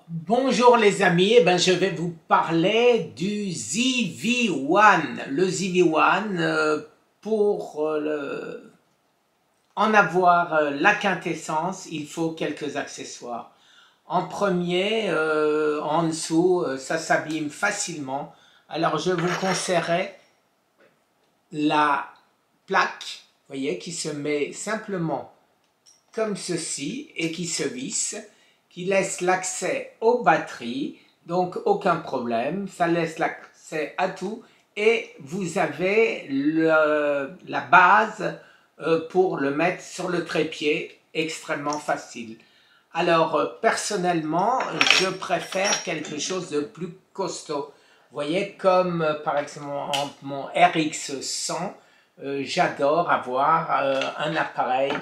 Bonjour les amis, je vais vous parler du ZV-1. Le ZV-1, pour en avoir la quintessence, il faut quelques accessoires. En premier, en dessous, ça s'abîme facilement. Alors je vous conseillerais la plaque, voyez, qui se met simplement comme ceci et qui se visse, qui laisse l'accès aux batteries, donc aucun problème, ça laisse l'accès à tout et vous avez la base pour le mettre sur le trépied, extrêmement facile. Alors personnellement, je préfère quelque chose de plus costaud. Vous voyez, comme par exemple mon RX 100, j'adore avoir un appareil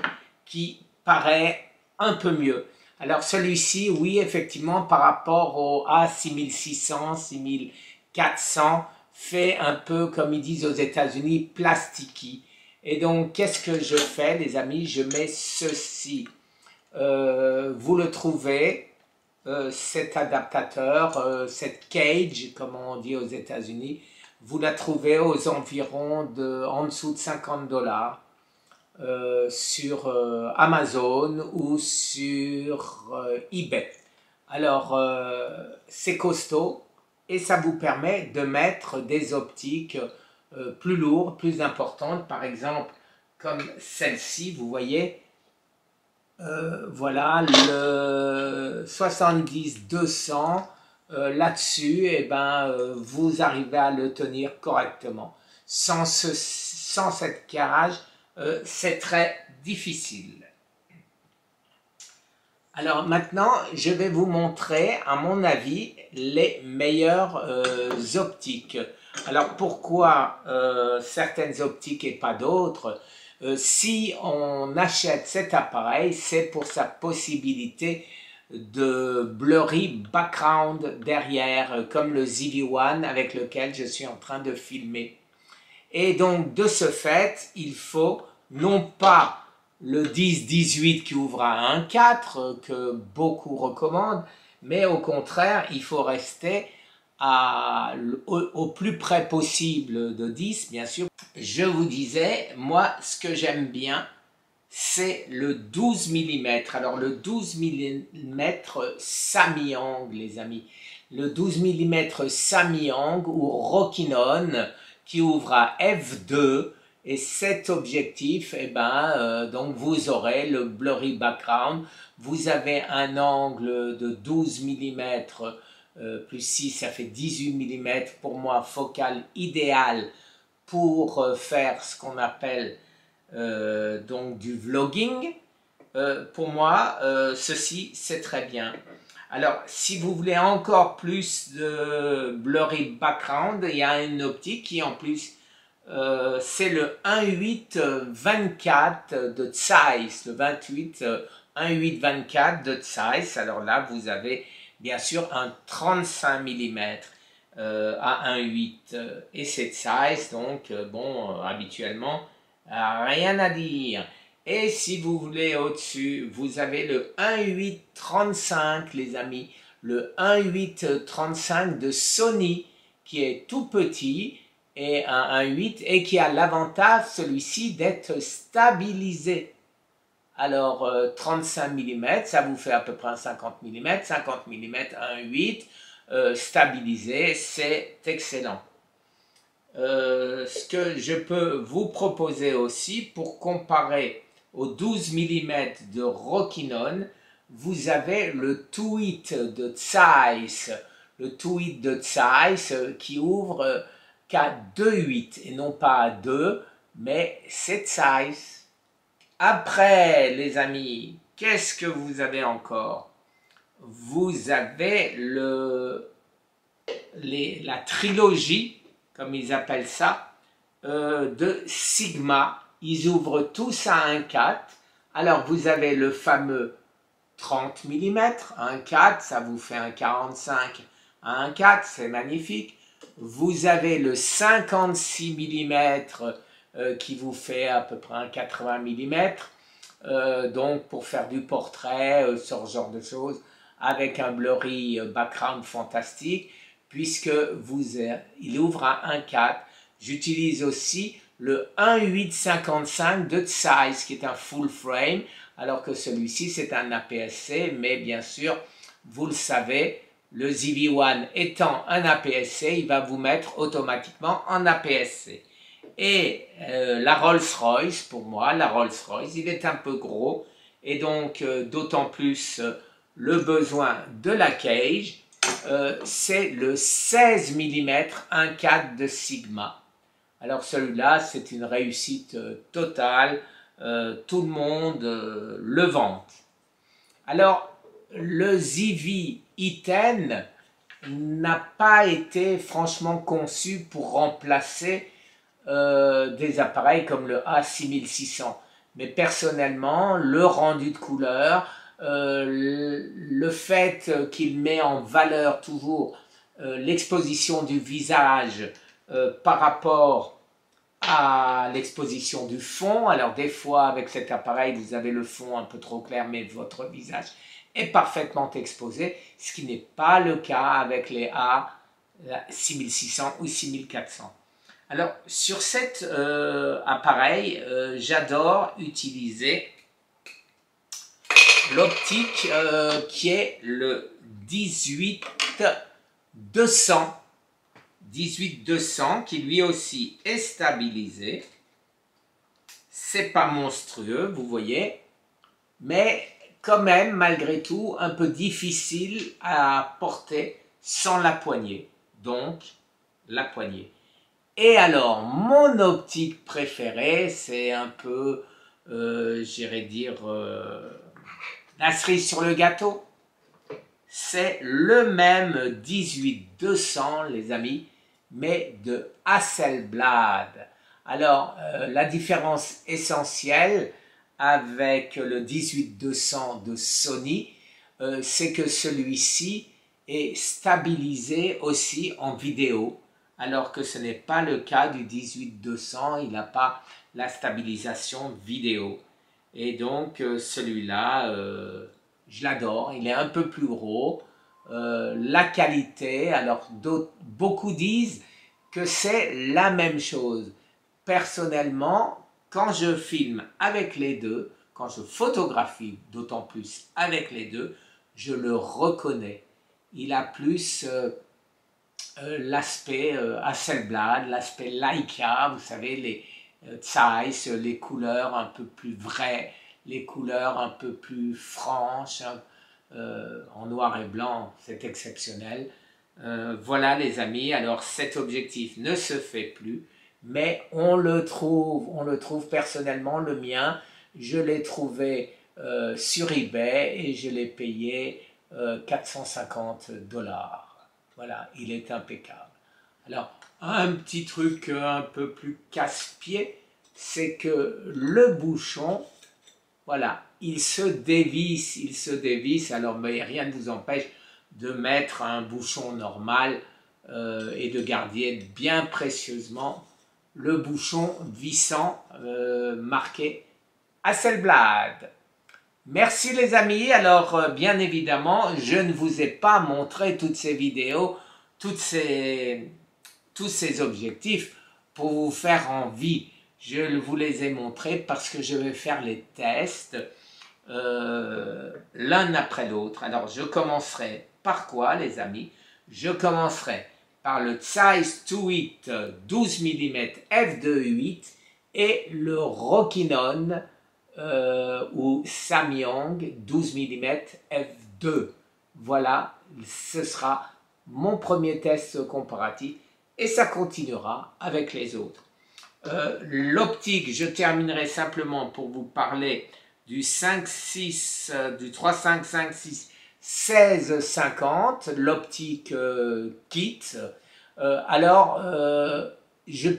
qui paraît un peu mieux. Alors celui-ci, oui, effectivement, par rapport au A6600, 6400, fait un peu, comme ils disent aux États-Unis, plasticky. Et donc, qu'est-ce que je fais, les amis? Je mets ceci. Vous le trouvez, cet adaptateur, cette cage, comme on dit aux États-Unis, vous la trouvez aux environs en dessous de 50 $. Sur Amazon ou sur eBay. Alors, c'est costaud et ça vous permet de mettre des optiques plus lourdes, plus importantes. Par exemple, comme celle-ci, vous voyez, voilà le 70-200. Là-dessus, vous arrivez à le tenir correctement. Sans cette carrage, c'est très difficile. Alors maintenant, je vais vous montrer, à mon avis, les meilleures optiques. Alors pourquoi certaines optiques et pas d'autres? Si on achète cet appareil, c'est pour sa possibilité de blurry background derrière, comme le ZV-1 avec lequel je suis en train de filmer. Et donc, de ce fait, il faut non pas le 10-18 qui ouvre à 1,4 que beaucoup recommandent, mais au contraire, il faut rester au plus près possible de 10, bien sûr. Je vous disais, moi, ce que j'aime bien, c'est le 12 mm. Alors, le 12 mm Samyang, les amis. Le 12 mm Samyang ou Rokinon, qui ouvre à f2, et cet objectif, donc vous aurez le blurry background, vous avez un angle de 12 mm plus 6, ça fait 18 mm, pour moi, focal idéal pour faire ce qu'on appelle donc du vlogging. Pour moi, ceci, c'est très bien. Alors, si vous voulez encore plus de blurry background, il y a une optique qui en plus, c'est le 1.8-24 de Zeiss, le 1.8-24 de Zeiss. Alors là, vous avez bien sûr un 35 mm à 1.8 et c'est Zeiss, donc bon, habituellement, rien à dire. Et si vous voulez au-dessus, vous avez le 1.8-35, les amis. Le 1.8-35 de Sony, qui est tout petit, et un 1.8, et qui a l'avantage, celui-ci, d'être stabilisé. Alors, 35 mm, ça vous fait à peu près un 50 mm. 50 mm, 1.8, stabilisé, c'est excellent. Ce que je peux vous proposer aussi pour comparer au 12 mm de Rokinon, vous avez le Tweet de Zeiss, le Tweet de Zeiss qui ouvre qu'à 2,8 et non pas à 2, mais c'est Zeiss. Après, les amis, qu'est-ce que vous avez encore? Vous avez la trilogie, comme ils appellent ça, de Sigma. Ils ouvrent tous à 1,4. Alors vous avez le fameux 30 mm, 1,4, ça vous fait un 45 à 1,4, c'est magnifique. Vous avez le 56 mm qui vous fait à peu près un 80 mm. Donc pour faire du portrait, ce genre de choses, avec un blurry background fantastique, puisque il ouvre à 1.4. J'utilise aussi le 1.855 de Zeiss, qui est un full frame, alors que celui-ci c'est un APS-C, mais bien sûr, vous le savez, le ZV-1 étant un APS-C, il va vous mettre automatiquement en APS-C. Et la Rolls-Royce, pour moi, la Rolls-Royce, il est un peu gros, et donc d'autant plus le besoin de la cage, c'est le 16 mm 1.4 de Sigma. Alors celui-là, c'est une réussite totale, tout le monde le vante. Alors, le ZV E10 n'a pas été franchement conçu pour remplacer des appareils comme le A6600. Mais personnellement, le rendu de couleur, le fait qu'il met en valeur toujours l'exposition du visage par rapport à l'exposition du fond. Alors des fois avec cet appareil vous avez le fond un peu trop clair mais votre visage est parfaitement exposé, ce qui n'est pas le cas avec les A6600 ou 6400. Alors sur cet appareil, j'adore utiliser l'optique qui est le 18-200. 18-200 qui lui aussi est stabilisé. C'est pas monstrueux, vous voyez, mais quand même, malgré tout, un peu difficile à porter sans la poignée. Donc, la poignée. Et alors, mon optique préférée, c'est un peu, j'irais dire, la cerise sur le gâteau. C'est le même 18-200, les amis, mais de Hasselblad. Alors, la différence essentielle avec le 18-200 de Sony, c'est que celui-ci est stabilisé aussi en vidéo, alors que ce n'est pas le cas du 18-200, il n'a pas la stabilisation vidéo. Et donc, celui-là, je l'adore, il est un peu plus gros. La qualité, alors beaucoup disent que c'est la même chose. Personnellement, quand je filme avec les deux, quand je photographie d'autant plus avec les deux, je le reconnais. Il a plus l'aspect Hasselblad, l'aspect Leica, vous savez, les Zeiss, les couleurs un peu plus vraies, les couleurs un peu plus franches, en noir et blanc, c'est exceptionnel. Voilà les amis, alors cet objectif ne se fait plus, mais on le trouve personnellement, le mien, je l'ai trouvé sur eBay et je l'ai payé 450 $. Voilà, il est impeccable. Alors, un petit truc un peu plus casse-pied, c'est que le bouchon, voilà, il se dévisse, alors mais rien ne vous empêche de mettre un bouchon normal et de garder bien précieusement le bouchon vissant marqué Hasselblad. Merci les amis, alors bien évidemment, je ne vous ai pas montré toutes ces vidéos, tous ces objectifs pour vous faire envie. Je vous les ai montrés parce que je vais faire les tests l'un après l'autre. Alors je commencerai par quoi les amis? Je commencerai par le Zeiss 2.8 12 mm f2.8 et le Rokinon ou Samyang 12 mm f2. Voilà, ce sera mon premier test comparatif et ça continuera avec les autres. L'optique, je terminerai simplement pour vous parler du 5.6, du 3.5.5.6 16.50, l'optique kit.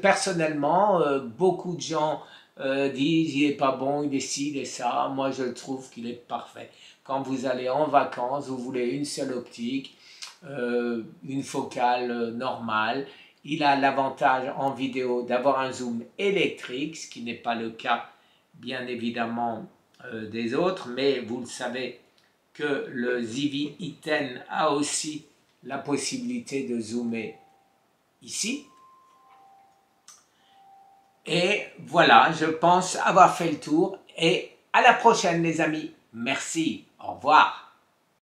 Personnellement, beaucoup de gens disent il n'est pas bon, il est ci, il est ça. Moi, je trouve qu'il est parfait. Quand vous allez en vacances, vous voulez une seule optique, une focale normale. Il a l'avantage en vidéo d'avoir un zoom électrique, ce qui n'est pas le cas, bien évidemment, des autres. Mais vous le savez, que le Zivi I-10 a aussi la possibilité de zoomer ici. Et voilà, je pense avoir fait le tour. Et à la prochaine les amis. Merci. Au revoir.